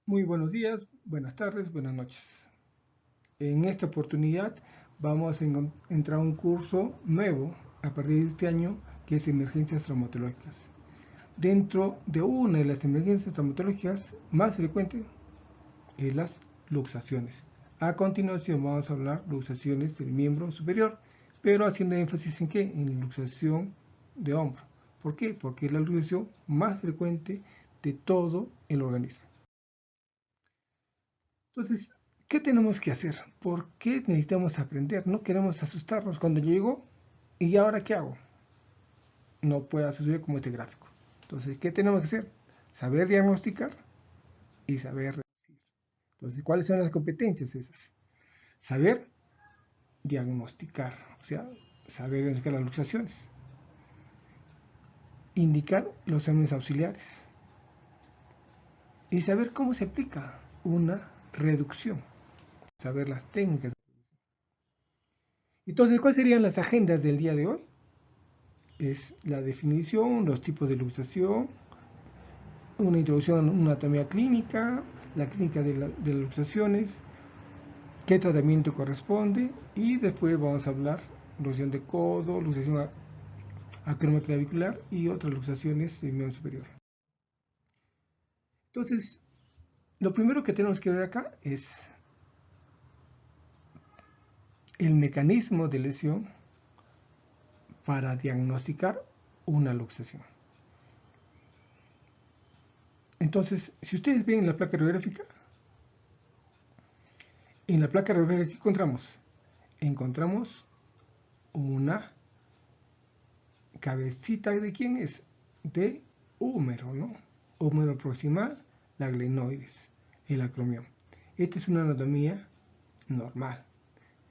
Muy buenos días, buenas tardes, buenas noches. En esta oportunidad vamos a entrar a un curso nuevo a partir de este año que es emergencias traumatológicas. Dentro de una de las emergencias traumatológicas más frecuentes es las luxaciones. A continuación vamos a hablar de luxaciones del miembro superior, pero haciendo énfasis en qué? En luxación de hombro. ¿Por qué? Porque es la luxación más frecuente de todo el organismo. Entonces, ¿qué tenemos que hacer? ¿Por qué necesitamos aprender? No queremos asustarnos cuando llego y ahora ¿qué hago? No puede suceder como este gráfico. Entonces, ¿qué tenemos que hacer? Saber diagnosticar y saber reducir. Entonces, ¿cuáles son las competencias esas? Saber diagnosticar, o sea, saber diagnosticar las luxaciones. Indicar los exámenes auxiliares. Y saber cómo se aplica una reducción. Saber las técnicas. Entonces, ¿cuáles serían las agendas del día de hoy? Es la definición, los tipos de luxación, una introducción a una anatomía clínica, la clínica de las luxaciones, qué tratamiento corresponde y después vamos a hablar luxación de codo, luxación acromioclavicular y otras luxaciones del miembro superior. Entonces, lo primero que tenemos que ver acá es el mecanismo de lesión para diagnosticar una luxación. Entonces, si ustedes ven la placa radiográfica, en la placa radiográfica, ¿qué encontramos? Encontramos una cabecita de quién es, de húmero, ¿no? Húmero proximal, la glenoides, el acromión. Esta es una anatomía normal.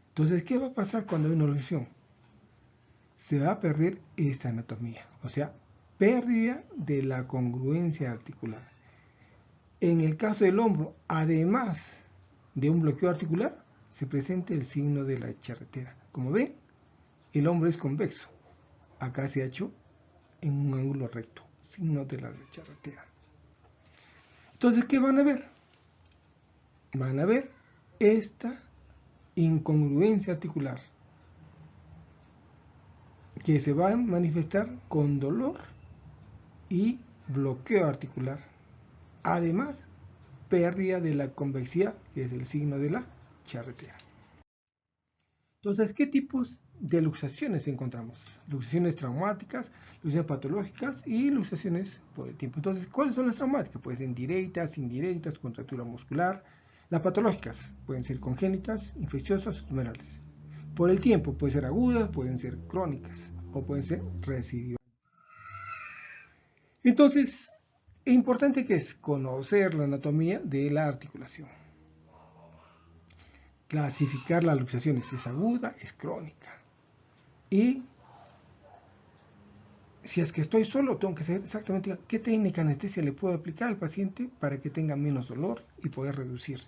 Entonces, ¿qué va a pasar cuando hay una lesión? Se va a perder esta anatomía, o sea, pérdida de la congruencia articular. En el caso del hombro, además de un bloqueo articular, se presenta el signo de la charretera. Como ven, el hombro es convexo. Acá se ha hecho en un ángulo recto, signo de la charretera. Entonces, ¿qué van a ver? Van a ver esta incongruencia articular que se va a manifestar con dolor y bloqueo articular. Además, pérdida de la convexidad, que es el signo de la charretera. Entonces, ¿qué tipos de luxaciones encontramos? Luxaciones traumáticas, luxaciones patológicas y luxaciones por el tiempo. Entonces, ¿cuáles son las traumáticas? Pueden ser directas, indirectas, contractura muscular. Las patológicas pueden ser congénitas, infecciosas o tumorales. Por el tiempo pueden ser agudas, pueden ser crónicas o pueden ser recidivas. Entonces, es importante que es conocer la anatomía de la articulación. Clasificar las luxaciones, es aguda, es crónica. Y si es que estoy solo, tengo que saber exactamente qué técnica de anestesia le puedo aplicar al paciente para que tenga menos dolor y poder reducir.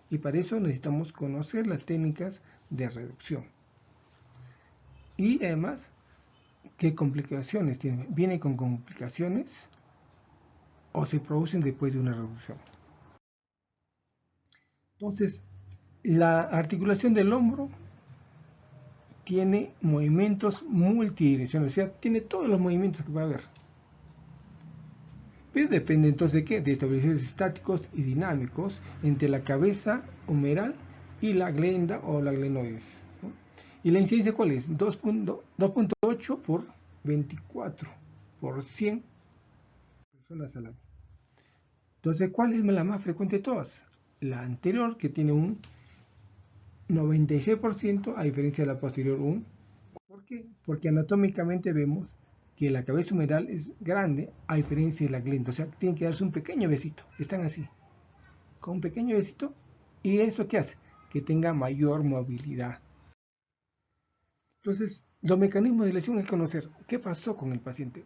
Y para eso necesitamos conocer las técnicas de reducción. Y además, ¿qué complicaciones tiene? ¿Viene con complicaciones o se producen después de una reducción? Entonces, la articulación del hombro tiene movimientos multidireccionales, o sea, tiene todos los movimientos que va a haber. Pero depende entonces de qué, de estabilizadores estáticos y dinámicos entre la cabeza humeral y la glenda o la glenoides, ¿no? ¿Y la incidencia cuál es? 2.8 por 24 por 100 personas al año. Entonces, ¿cuál es la más frecuente de todas? La anterior, que tiene un 96%, a diferencia de la posterior un. ¿Por qué? Porque anatómicamente vemos que la cabeza humeral es grande a diferencia de la glenda. O sea, tiene que darse un pequeño besito. Están así, con un pequeño besito. ¿Y eso qué hace? Que tenga mayor movilidad. Entonces, los mecanismos de lesión es conocer qué pasó con el paciente.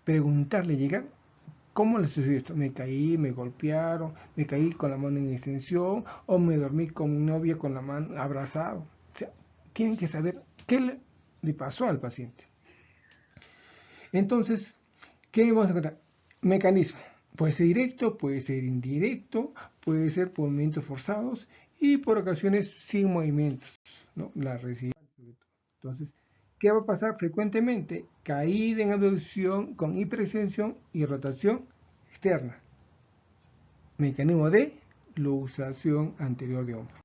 Preguntarle, llegar, ¿cómo le sucedió esto? Me caí, me golpearon, me caí con la mano en extensión o me dormí con mi novia con la mano abrazado. O sea, tienen que saber qué le pasó al paciente. Entonces, ¿qué vamos a encontrar? Mecanismo. Puede ser directo, puede ser indirecto, puede ser por movimientos forzados y por ocasiones sin movimientos, ¿no? La resistencia sobre todo. Entonces, ¿qué va a pasar frecuentemente? Caída en abducción con hiperextensión y rotación externa. Mecanismo de luxación anterior de hombro.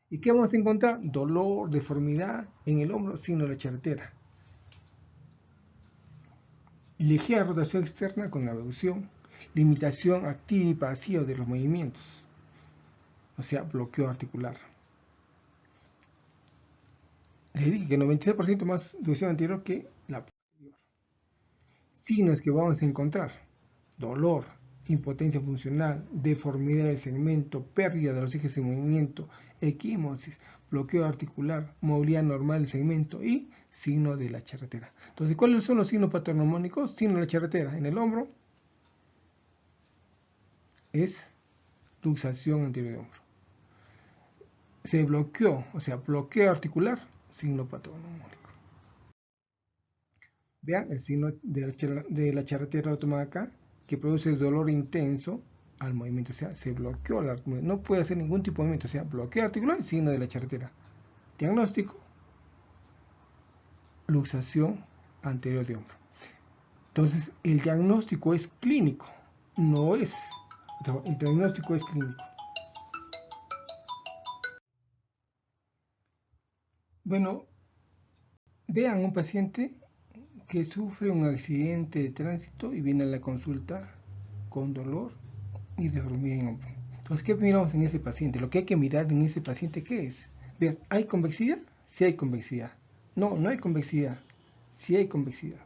¿Y qué vamos a encontrar? Dolor, deformidad en el hombro, signo de la charretera. Ligera rotación externa con abducción, limitación activa y pasiva de los movimientos, o sea, bloqueo articular. Les dije que 96% más abducción anterior que la posterior. Signos que vamos a encontrar: dolor, impotencia funcional, deformidad del segmento, pérdida de los ejes de movimiento, equimosis, bloqueo articular, movilidad normal del segmento y signo de la charretera. Entonces, ¿cuáles son los signos patognomónicos? Signo de la charretera en el hombro es luxación anterior de hombro. Se bloqueó, o sea, bloqueo articular, signo patognomónico. Vean el signo de la charretera, lo toman acá, que produce dolor intenso al movimiento, o sea, se bloqueó la articulación, no puede hacer ningún tipo de movimiento, o sea, bloqueo articular, signo de la charretera. Diagnóstico: luxación anterior de hombro. Entonces, el diagnóstico es clínico, no es, el diagnóstico es clínico. Bueno, vean un paciente que sufre un accidente de tránsito y viene a la consulta con dolor y deformidad en hombro. Entonces, ¿qué miramos en ese paciente? Lo que hay que mirar en ese paciente, ¿qué es? ¿Hay convexidad? Sí hay convexidad. No, no hay convexidad. Sí hay convexidad.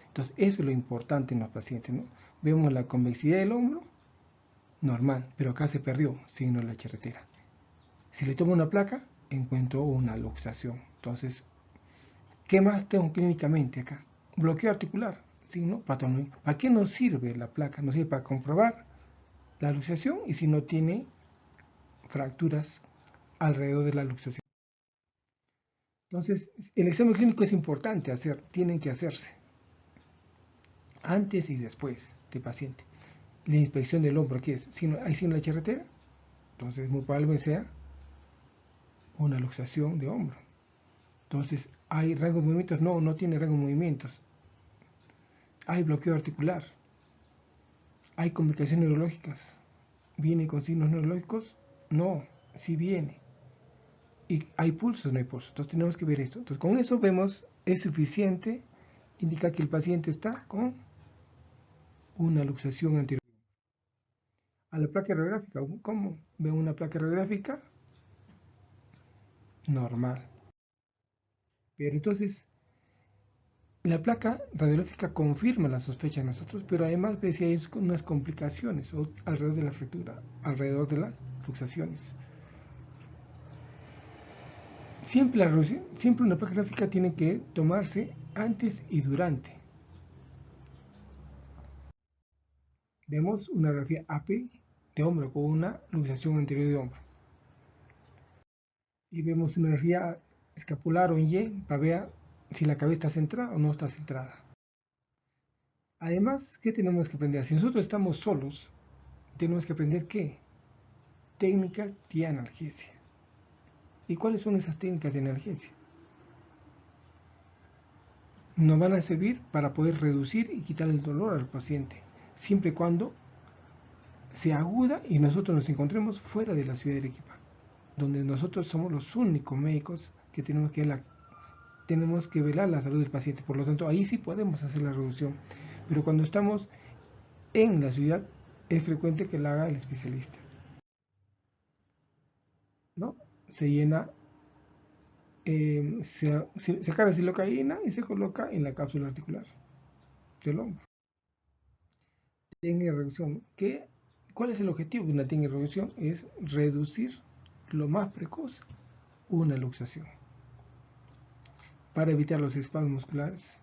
Entonces, eso es lo importante en los pacientes, ¿no? Vemos la convexidad del hombro, normal, pero acá se perdió, signo de la charretera. Si le tomo una placa, encuentro una luxación. Entonces, ¿qué más tengo clínicamente acá? Bloqueo articular, signo patológico. ¿Para qué nos sirve la placa? Nos sirve para comprobar la luxación y si no tiene fracturas alrededor de la luxación. Entonces, el examen clínico es importante hacer, tienen que hacerse antes y después del paciente. La inspección del hombro, ¿qué es? ¿Hay signo de la charretera? Entonces, muy probablemente sea una luxación de hombro. Entonces, ¿hay rango de movimientos? No, no tiene rango de movimientos. ¿Hay bloqueo articular? ¿Hay complicaciones neurológicas? ¿Viene con signos neurológicos? No, sí viene. ¿Y hay pulsos? No hay pulsos. Entonces tenemos que ver esto. Entonces con eso vemos, es suficiente, indica que el paciente está con una luxación anterior. A la placa radiográfica, ¿cómo? Veo una placa radiográfica normal. Pero entonces, la placa radiográfica confirma la sospecha de nosotros, pero además ve si hay unas complicaciones alrededor de la fractura, alrededor de las luxaciones. Siempre una placa gráfica tiene que tomarse antes y durante. Vemos una radiografía AP de hombro con una luxación anterior de hombro. Y vemos una radiografía escapular o en Y para ver si la cabeza está centrada o no está centrada. Además, ¿qué tenemos que aprender? Si nosotros estamos solos, tenemos que aprender ¿qué? Técnicas de analgesia. ¿Y cuáles son esas técnicas de analgesia? Nos van a servir para poder reducir y quitar el dolor al paciente, siempre y cuando sea aguda y nosotros nos encontremos fuera de la ciudad de Arequipa, donde nosotros somos los únicos médicos que tenemos que velar la salud del paciente. Por lo tanto, ahí sí podemos hacer la reducción. Pero cuando estamos en la ciudad, es frecuente que la haga el especialista, ¿no? Se llena, se carga silocaína y se coloca en la cápsula articular del hombro. Técnica de reducción. ¿Cuál es el objetivo de una técnica de reducción? Es reducir lo más precoz una luxación para evitar los espasmos musculares.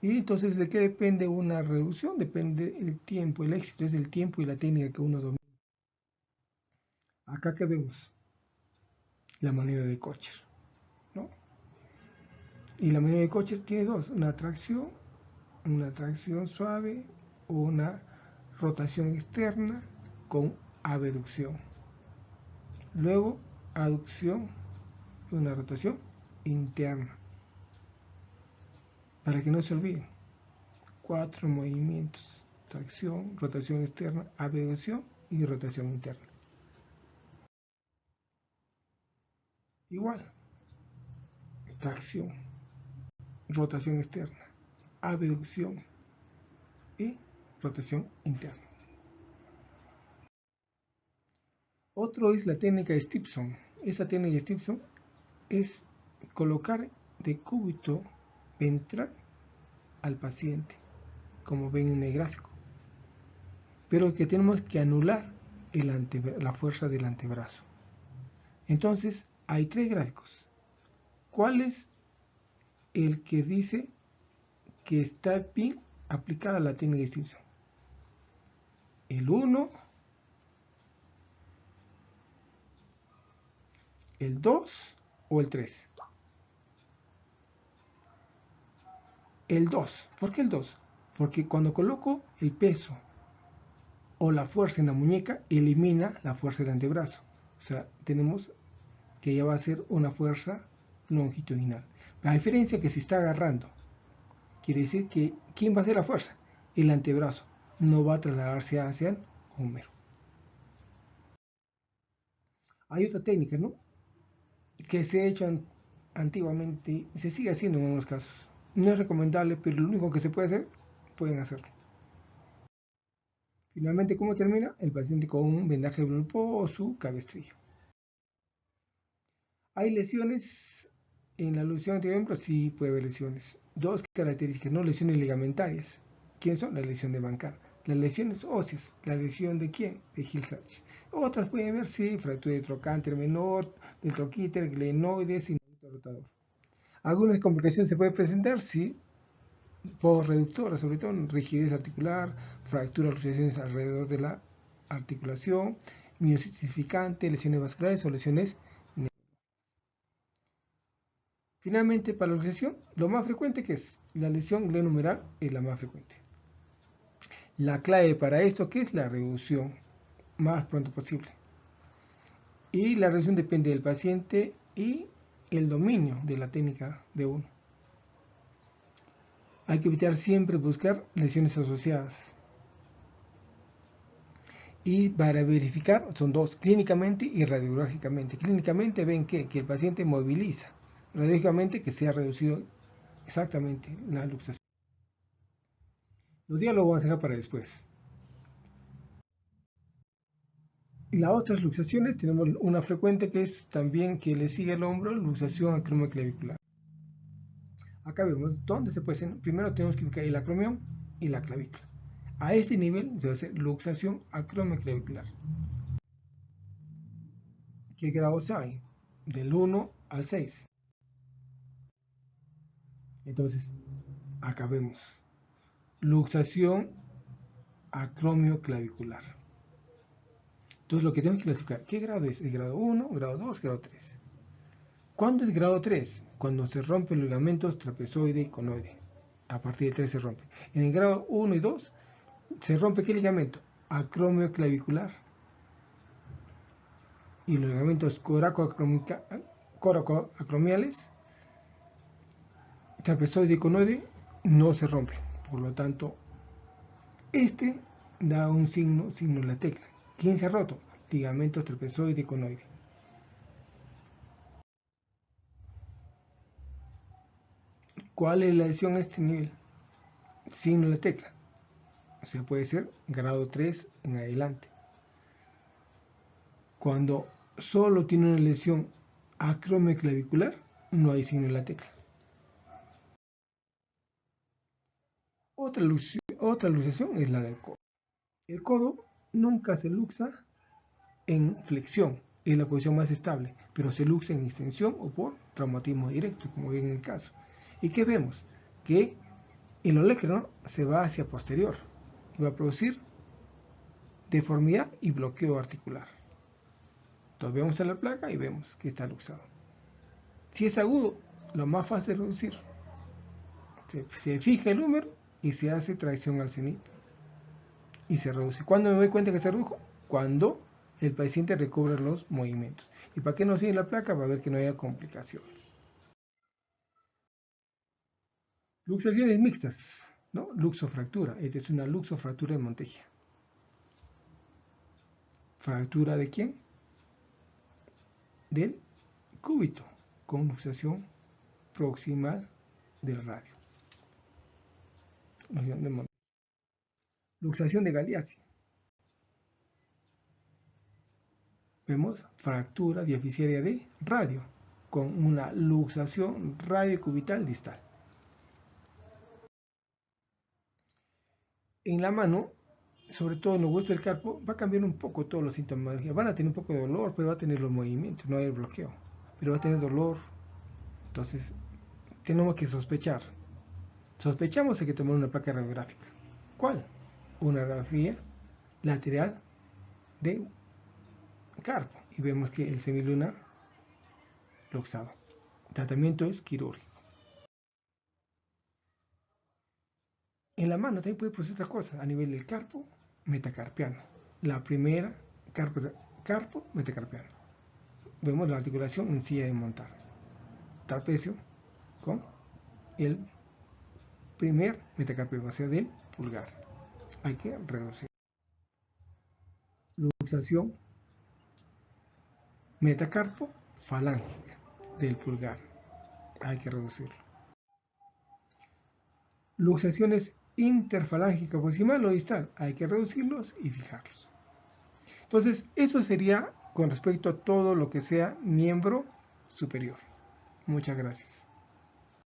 Y entonces, ¿de qué depende una reducción? Depende el tiempo, el éxito es el tiempo y la técnica que uno domina. Acá que vemos la maniobra de Kocher, ¿no? Y la maniobra de Kocher tiene dos, una tracción suave una rotación externa con abducción. Luego, aducción, una rotación interna. Para que no se olviden, 4 movimientos: tracción, rotación externa, abducción y rotación interna. Igual, tracción, rotación externa, abducción y rotación interna. Otro es la técnica de Stepson. Esa técnica de Stepson es colocar decúbito ventral al paciente, como ven en el gráfico, pero que tenemos que anular la fuerza del antebrazo. Entonces, hay 3 gráficos. ¿Cuál es el que dice que está bien aplicada la técnica de Stepson? ¿El 1, el 2 o el 3? El 2. ¿Por qué el 2? Porque cuando coloco el peso o la fuerza en la muñeca, elimina la fuerza del antebrazo. O sea, tenemos que ya va a ser una fuerza longitudinal. La diferencia es que se está agarrando. Quiere decir que ¿quién va a hacer la fuerza? El antebrazo. No va a trasladarse hacia el húmero. Hay otra técnica, ¿no?, que se ha hecho antiguamente y se sigue haciendo en algunos casos. No es recomendable, pero lo único que se puede hacer, pueden hacerlo. Finalmente, ¿cómo termina? El paciente con un vendaje de pulpo o su cabestrillo. ¿Hay lesiones en la alusión de hombro? Sí, puede haber lesiones. 2 características, no lesiones ligamentarias. ¿Quién son? La lesión de Bancar. Las lesiones óseas. ¿La lesión de quién? De Hill-Sachs. Otras pueden haber, sí, fractura de trocánter menor, del troquíter, glenoides y rotador. Algunas complicaciones se pueden presentar, sí, por reductora, sobre todo rigidez articular, fractura, luxaciones alrededor de la articulación, miocitificante, lesiones vasculares o lesiones. Finalmente, para la luxación, lo más frecuente que es la lesión glenohumeral es la más frecuente. La clave para esto, ¿qué es? La reducción más pronto posible. Y la reducción depende del paciente y el dominio de la técnica de uno. Hay que evitar siempre buscar lesiones asociadas. Y para verificar, son 2, clínicamente y radiológicamente. Clínicamente ven que el paciente moviliza. Radiológicamente que se ha reducido exactamente la luxación. Los días lo vamos a dejar para después. Y las otras luxaciones, tenemos una frecuente que es también que le sigue el hombro, luxación acromioclavicular. Acá vemos dónde se puede hacer. Primero tenemos que ubicar el acromión y la clavícula. A este nivel se va a hacer luxación acromioclavicular. ¿Qué grados hay? Del 1 al 6. Entonces, acá vemos luxación acromioclavicular. Entonces, lo que tenemos que clasificar, ¿qué grado es? ¿El grado 1, grado 2, grado 3? ¿Cuándo es grado 3? Cuando se rompen los ligamentos trapezoide y conoide. A partir de 3 se rompe. En el grado 1 y 2 se rompe ¿qué ligamento? Acromioclavicular. Y los ligamentos coracoacromiales, trapezoide y conoide, no se rompen. Por lo tanto, este da un signo de la tecla. ¿Quién se ha roto? Ligamentos trapezoide y conoide. ¿Cuál es la lesión a este nivel? Signo de tecla. O sea, puede ser grado 3 en adelante. Cuando solo tiene una lesión acromioclavicular, no hay signo de la tecla. Otra luxación es la del codo. El codo nunca se luxa en flexión, es la posición más estable, pero se luxa en extensión o por traumatismo directo, como ven en el caso. ¿Y qué vemos? Que el olecranon se va hacia posterior y va a producir deformidad y bloqueo articular. Entonces vemos en la placa y vemos que está luxado. Si es agudo, lo más fácil es reducir. Se fija el húmero y se hace tracción al cenit. y se reduce. ¿Cuándo me doy cuenta que se redujo? Cuando el paciente recobra los movimientos. ¿Y para qué nos sigue la placa? Para ver que no haya complicaciones. Luxaciones mixtas, ¿no? Luxofractura. Esta es una luxofractura de Monteggia. ¿Fractura de quién? Del cúbito, con luxación proximal del radio. Luxación de Galeazzi. Vemos fractura diaficiaria de radio, con una luxación radiocubital distal. En la mano, sobre todo en los huesos del carpo, va a cambiar un poco todos los síntomas. Van a tener un poco de dolor, pero va a tener los movimientos, no hay el bloqueo. Pero va a tener dolor. Entonces, tenemos que sospechar. Sospechamos hay que tomar una placa radiográfica. ¿Cuál? Una radiografía lateral de carpo. Y vemos que el semilunar luxado. El tratamiento es quirúrgico. En la mano también puede producir otra cosa a nivel del carpo metacarpiano. La primera, carpo metacarpiano. Vemos la articulación en silla de montar. Trapecio con el primer metacarpiano, o sea, del pulgar. Hay que reducir. Luxación metacarpo falángica del pulgar. Hay que reducirlo. Luxaciones interfalángica proximal o distal. Hay que reducirlos y fijarlos. Entonces, eso sería con respecto a todo lo que sea miembro superior. Muchas gracias.